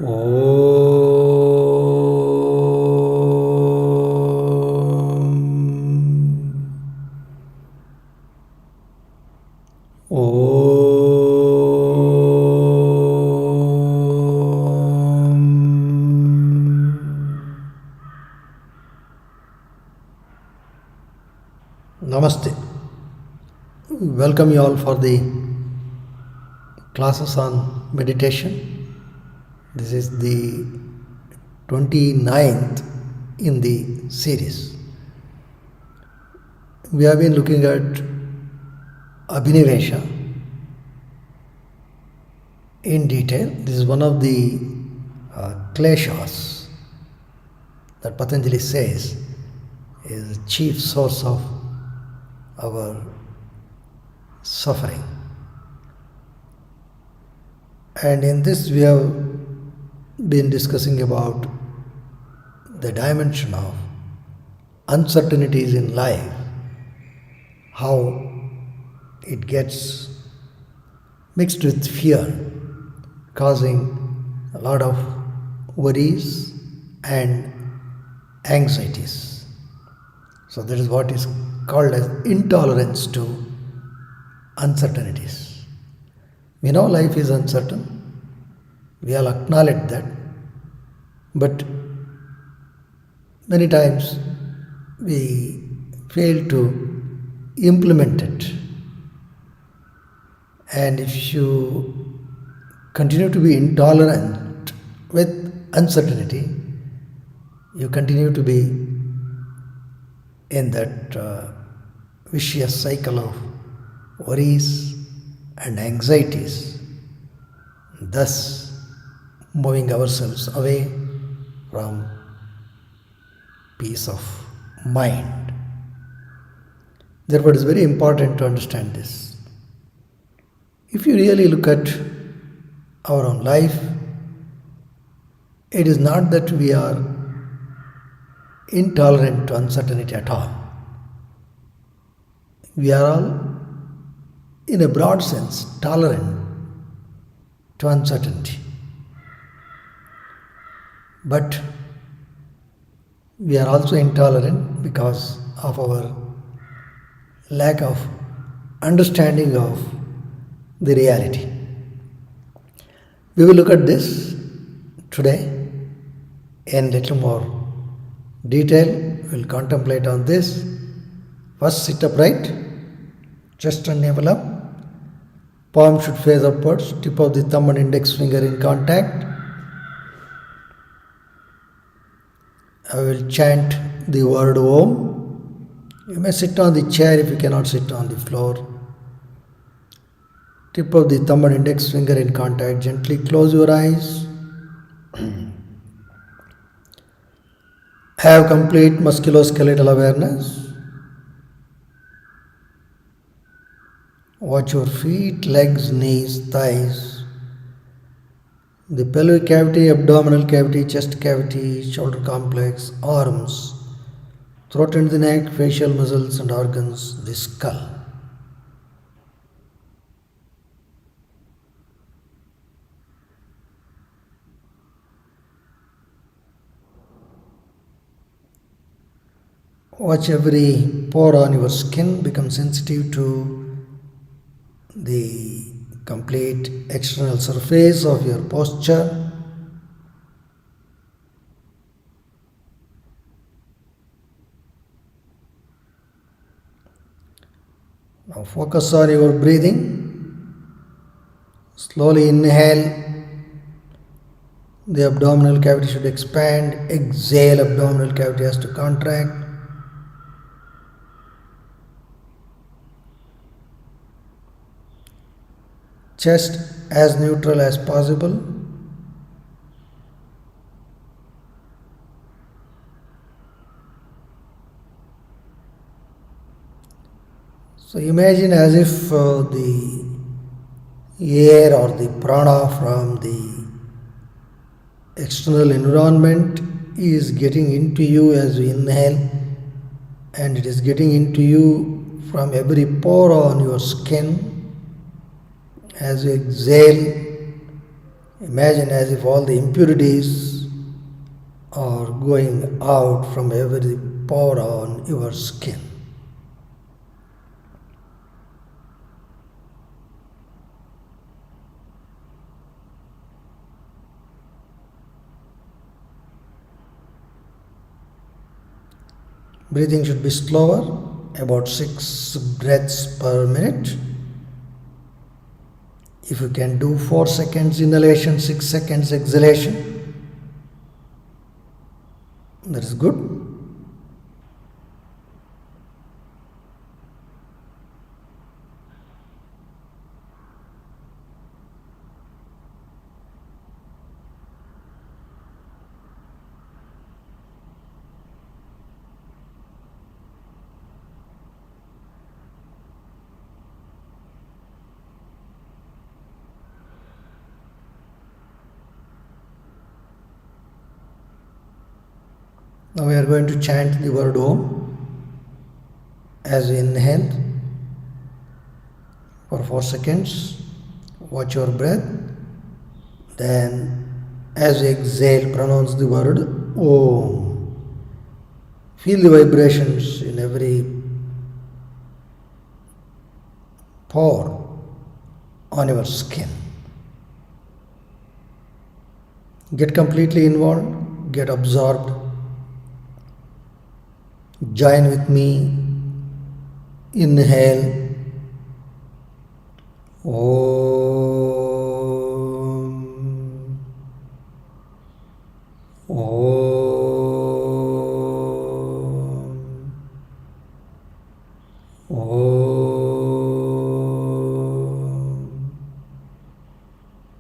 Namaste. Welcome you all for the classes on meditation. This is the 29th in the series. We have been looking at Abhinivesha in detail. This is one of the kleshas that Patanjali says is the chief source of our suffering. And in this we have been discussing about the dimension of uncertainties in life, how it gets mixed with fear, causing a lot of worries and anxieties. So that is what is called as intolerance to uncertainties. We know life is uncertain. We all acknowledge that. But many times we fail to implement it. And if you continue to be intolerant with uncertainty, you continue to be in that vicious cycle of worries and anxieties, thus moving ourselves away from peace of mind. Therefore, it is very important to understand this. If you really look at our own life, it is not that we are intolerant to uncertainty at all. We are all, in a broad sense, tolerant to uncertainty. But we are also intolerant because of our lack of understanding of the reality. We will look at this today in little more detail. We will contemplate on this. First, sit upright, chest and navel up. Palm should face upwards, tip of the thumb and index finger in contact. I will chant the word Om. You may sit on the chair if you cannot sit on the floor. Tip of the thumb and index finger in contact. Gently close your eyes. Have complete musculoskeletal awareness. Watch your feet, legs, knees, thighs, the pelvic cavity, abdominal cavity, chest cavity, shoulder complex, arms, throat and the neck, facial muscles and organs, the skull. Watch every pore on your skin become sensitive to the complete external surface of your posture. Now focus on your breathing. Slowly inhale. The abdominal cavity should expand. Exhale, abdominal cavity has to contract. Chest as neutral as possible. So imagine as if the air or the prana from the external environment is getting into you as you inhale, and it is getting into you from every pore on your skin. As you exhale, Imagine as if all the impurities are going out from every pore on your skin. Breathing should be slower, about 6 breaths per minute. If you can do 4 seconds inhalation, 6 seconds exhalation, that is good. Now we are going to chant the word Om as we inhale for 4 seconds. Watch your breath. Then as we exhale, pronounce the word Om. Feel the vibrations in every pore on your skin. Get completely involved, get absorbed. Join with me. Inhale. Om. Om. Om. Om.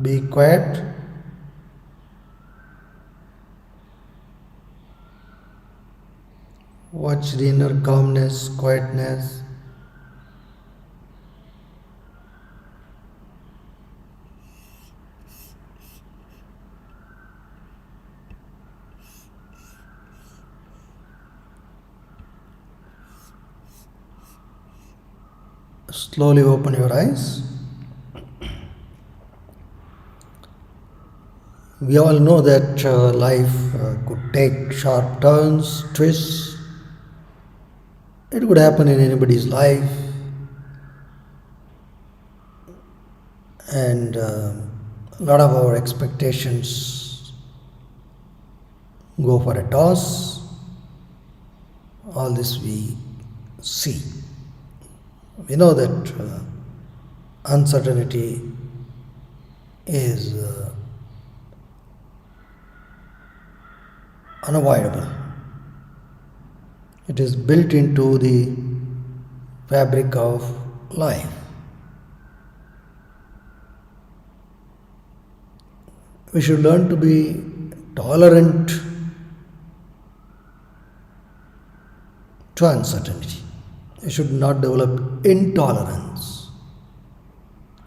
Be quiet. Watch the inner calmness, quietness. Slowly open your eyes. We all know that life could take sharp turns, twists. It could happen in anybody's life. And a lot of our expectations go for a toss. All this we see. We know that uncertainty is unavoidable. It is built into the fabric of life. We should learn to be tolerant to uncertainty. We should not develop intolerance.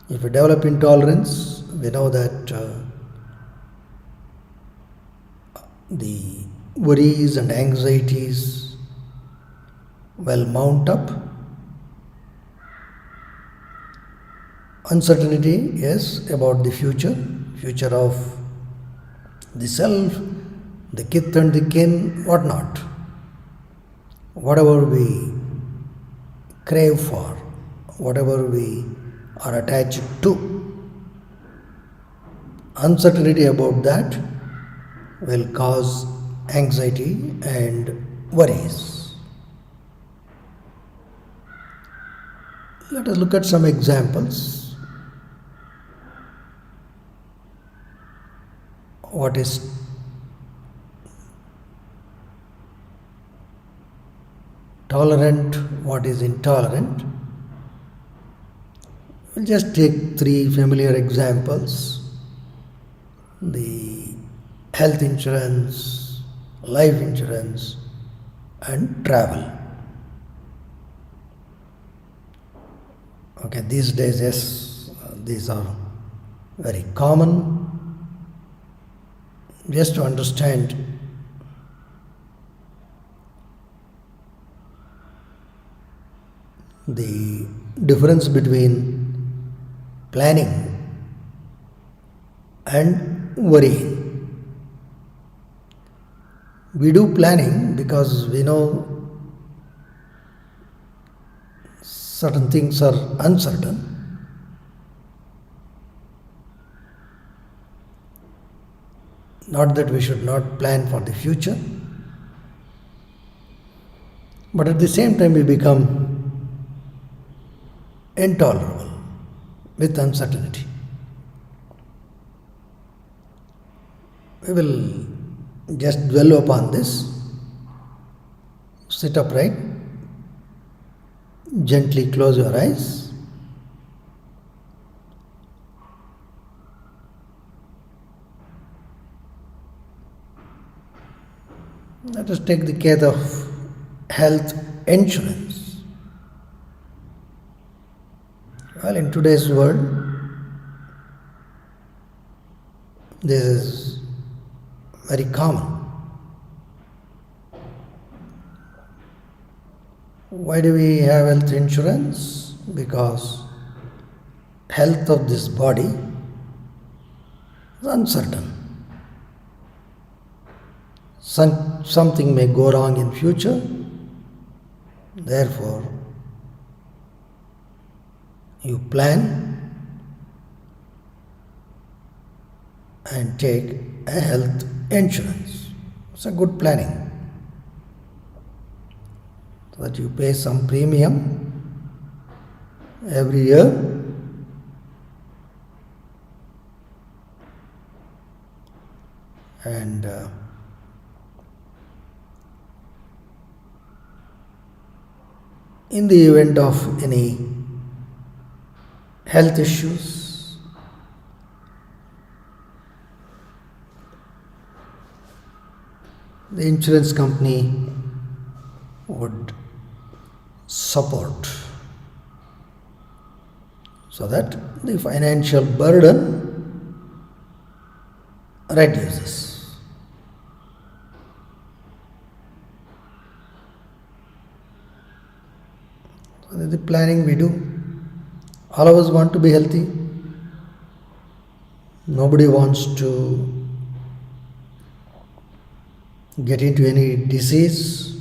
If we develop intolerance, we know that the worries and anxieties will mount up. Uncertainty is about the future of the self, the kith and the kin, whatnot. Whatever we crave for, whatever we are attached to, uncertainty about that will cause anxiety and worries. Let us look at some examples. What is tolerant, what is intolerant? We'll just take three familiar examples: the health insurance, life insurance, and travel. Okay, these days, yes, these are very common. Just to understand the difference between planning and worrying. We do planning because we know certain things are uncertain. Not that we should not plan for the future, but at the same time we become intolerable with uncertainty. We will just dwell upon this. Sit upright, gently close your eyes. Let us take the case of health insurance. Well, in today's world, this is very common. Why do we have health insurance? Because health of this body is uncertain. Something may go wrong in future. Therefore, you plan and take a health insurance. It's a good planning. So that you pay some premium every year and in the event of any health issues, the insurance company would support so that the financial burden reduces. So that's the planning we do. All of us want to be healthy. Nobody wants to get into any disease.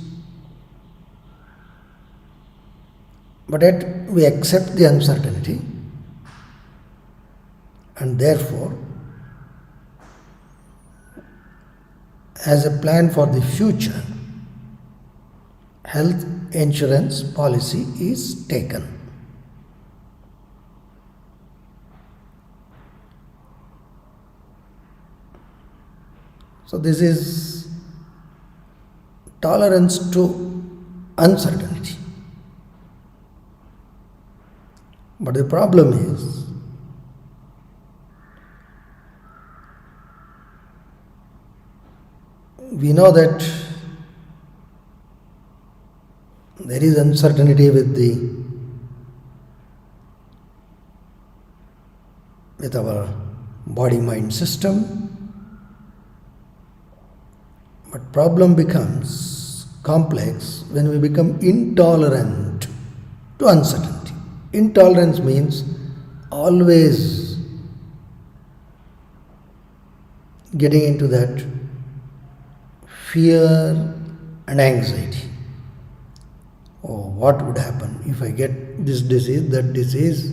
But yet we accept the uncertainty, and therefore, as a plan for the future, health insurance policy is taken. So this is tolerance to uncertainty. But the problem is, we know that there is uncertainty with our body-mind system, but problem becomes complex when we become intolerant to uncertainty. Intolerance means always getting into that fear and anxiety. Oh, what would happen if I get this disease, that disease?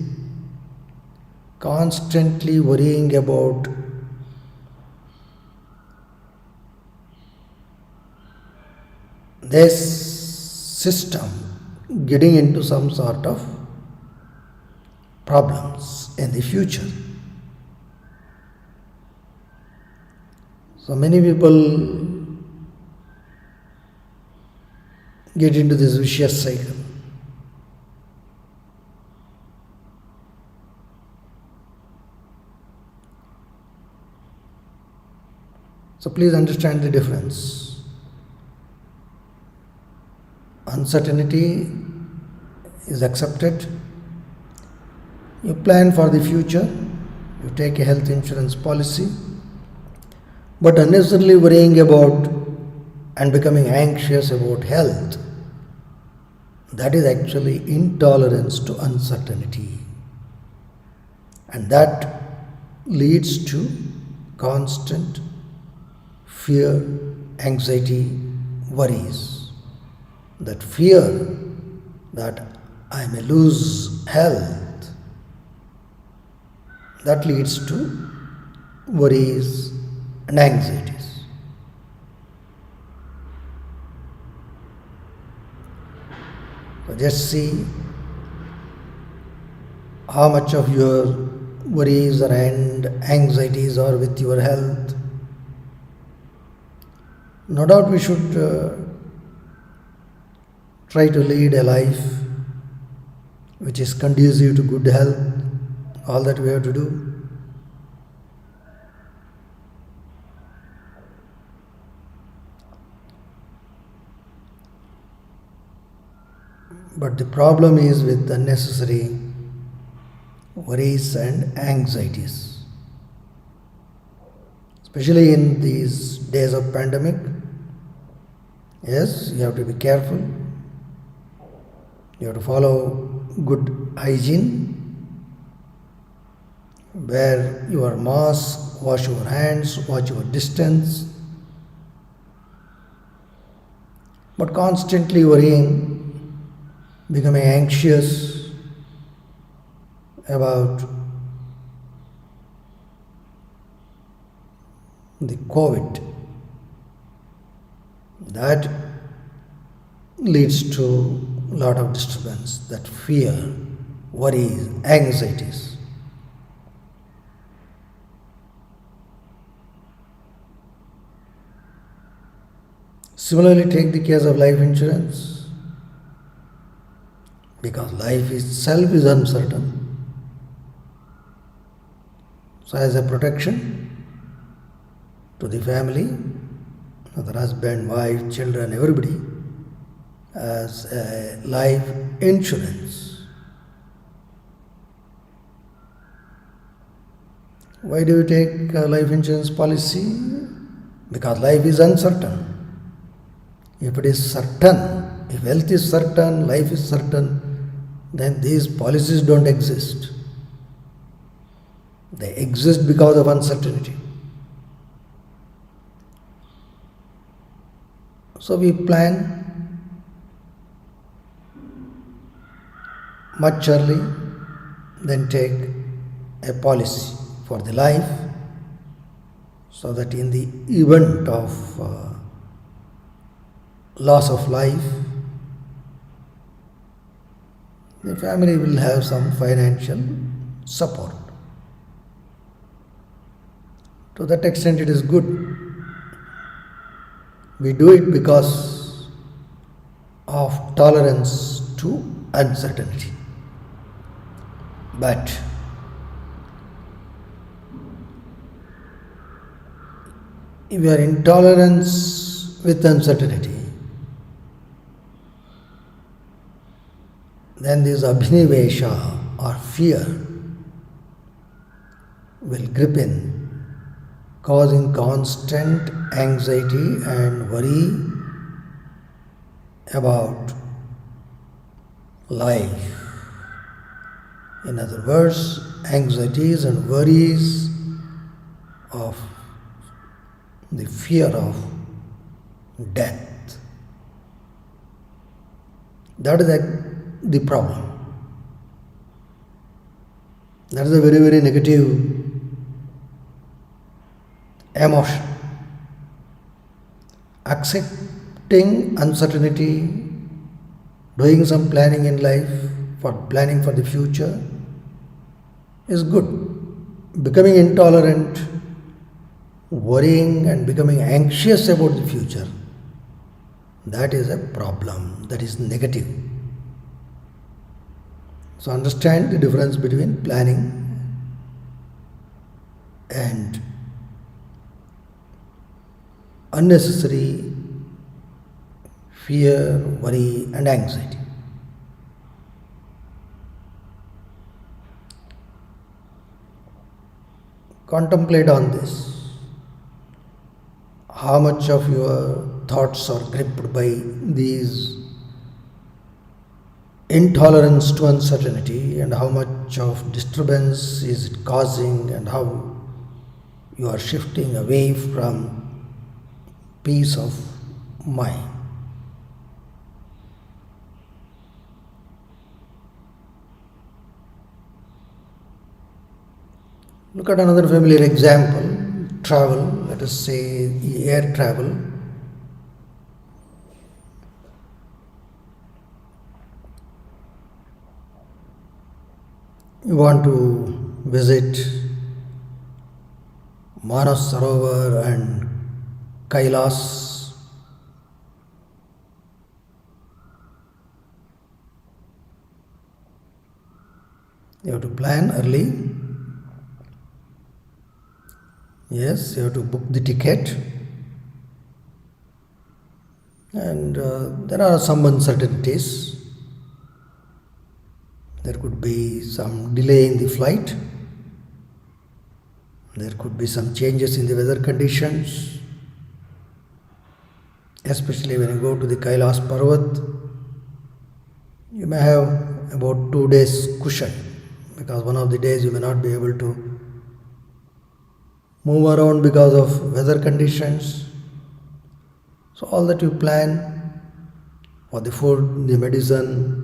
Constantly worrying about this system getting into some sort of problems in the future. So many people get into this vicious cycle. So please understand the difference. Uncertainty is accepted. You plan for the future. You take a health insurance policy. But unnecessarily worrying about and becoming anxious about health, that is actually intolerance to uncertainty. And that leads to constant fear, anxiety, worries. That fear that I may lose health, that leads to worries and anxieties. So just see how much of your worries and anxieties are with your health. No doubt we should try to lead a life which is conducive to good health. All that we have to do. But the problem is with unnecessary worries and anxieties. Especially in these days of pandemic. Yes, you have to be careful. You have to follow good hygiene. Wear your mask, wash your hands, watch your distance. But constantly worrying, becoming anxious about the COVID, that leads to a lot of disturbance, that fear, worries, anxieties. Similarly, take the case of life insurance, because life itself is uncertain. So as a protection to the family, the husband, wife, children, everybody, as a life insurance. Why do you take a life insurance policy? Because life is uncertain. If it is certain, if health is certain, life is certain, then these policies don't exist. They exist because of uncertainty. So we plan much early, then take a policy for the life, so that in the event of loss of life, the family will have some financial support. To that extent, it is good. We do it because of tolerance to uncertainty. But if you are intolerant with uncertainty, then this Abhinivesha or fear will grip in, causing constant anxiety and worry about life. In other words, anxieties and worries of the fear of death. That is the problem. That is a very, very negative emotion. Accepting uncertainty, doing some planning in life, for planning for the future is good. Becoming intolerant, worrying and becoming anxious about the future, that is a problem, that is negative. So understand the difference between planning and unnecessary fear, worry and anxiety. Contemplate on this. How much of your thoughts are gripped by these intolerance to uncertainty, and how much of disturbance is it causing, and how you are shifting away from peace of mind. Look at another familiar example, travel, let us say air travel. You want to visit Manas Sarovar and Kailas. You have to plan early. Yes, you have to book the ticket. And there are some uncertainties. There could be some delay in the flight. There could be some changes in the weather conditions. Especially when you go to the Kailas Parvat, you may have about 2 days cushion, because one of the days you may not be able to move around because of weather conditions. So all that you plan for the food, the medicine,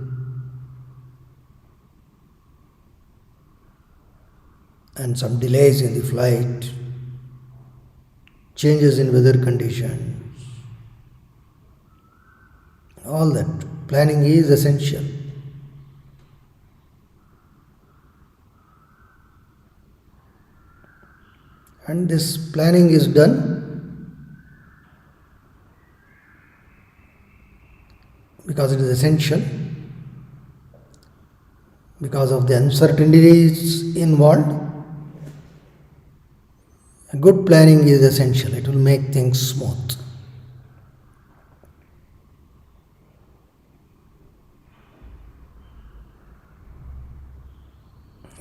and some delays in the flight, changes in weather conditions, all that planning is essential. And this planning is done because it is essential, because of the uncertainties involved. A good planning is essential. It will make things smooth.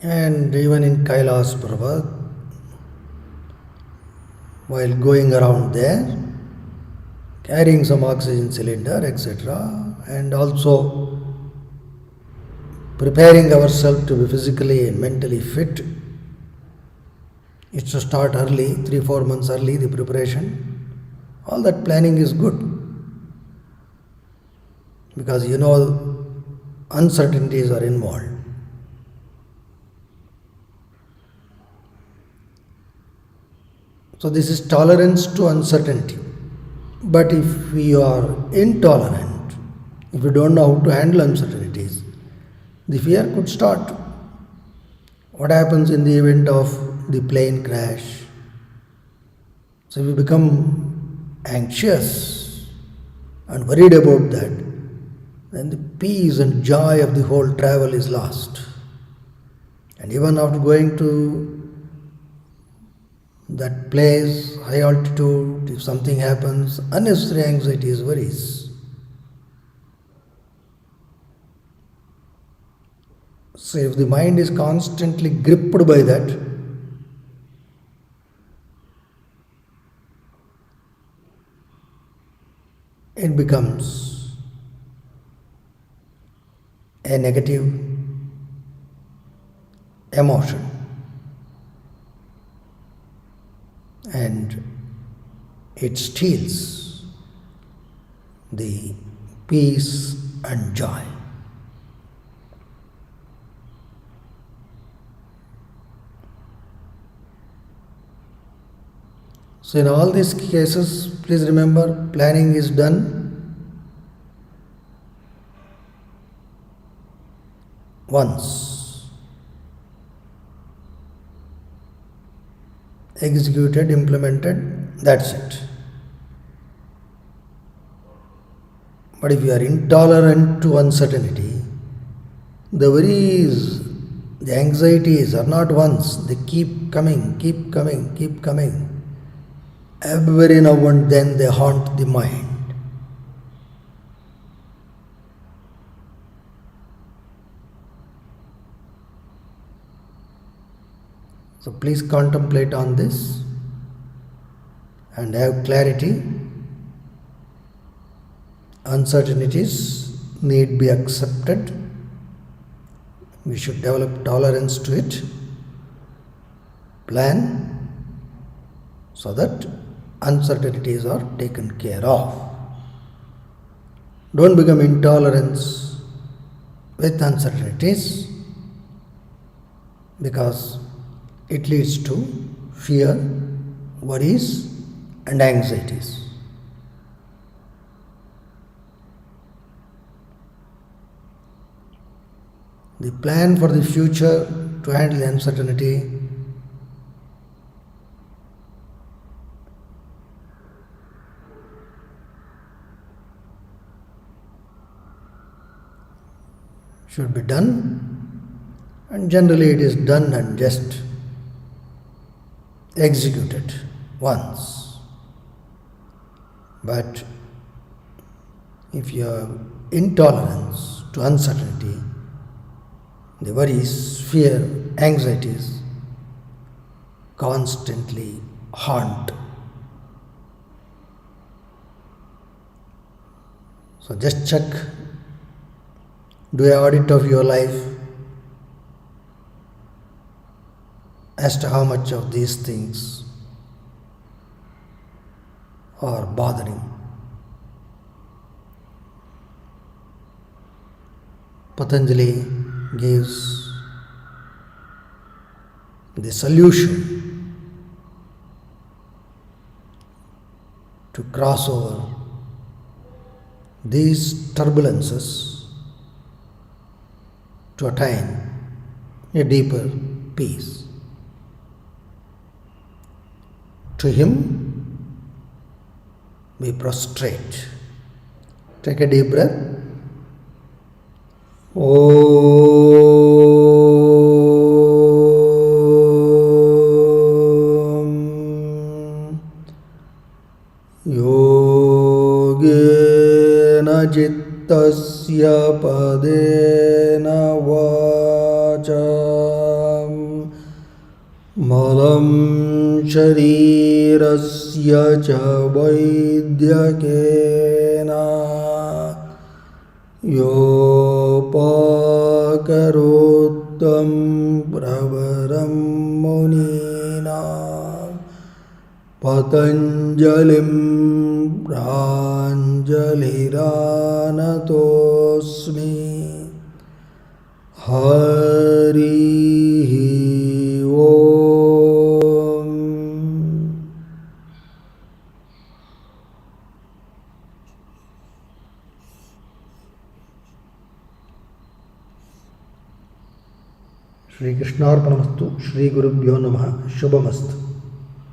And even in Kailas Parvat, while going around there, carrying some oxygen cylinder, etc., and also preparing ourselves to be physically and mentally fit. It's to start early, 3-4 months early, the preparation. All that planning is good, because uncertainties are involved. So this is tolerance to uncertainty. But if we are intolerant, if we don't know how to handle uncertainties, the fear could start. What happens in the event of the plane crash? So if we become anxious and worried about that, then the peace and joy of the whole travel is lost. And even after going to that place, high altitude, if something happens, unnecessary anxieties, worries. So if the mind is constantly gripped by that, it becomes a negative emotion, and it steals the peace and joy. So in all these cases, please remember, planning is done once, executed, implemented, that's it. But if you are intolerant to uncertainty, the worries, the anxieties are not once, they keep coming, keep coming, keep coming. Every now and then they haunt the mind. So please contemplate on this and have clarity. Uncertainties need be accepted. We should develop tolerance to it. Plan so that uncertainties are taken care of. Don't become intolerant with uncertainties, because it leads to fear, worries, and anxieties. The plan for the future to handle the uncertainty should be done, and generally it is done and just executed once. But if you have intolerance to uncertainty, the worries, fear, anxieties constantly haunt. So just check, do an audit of your life as to how much of these things are bothering. Patanjali gives the solution to cross over these turbulences to attain a deeper peace. To him we prostrate. Take a deep breath. Om Yogena Jittasya Padena Vacham Malam Sharirasya Cha Vaidyakena Yopakarottam Pravaram Munina Patanjalim Pranjaliranatosmi Harihi Om. Shri Krishnarpanamastu, Shri Gurubhyo Namaha, Shubhamastu.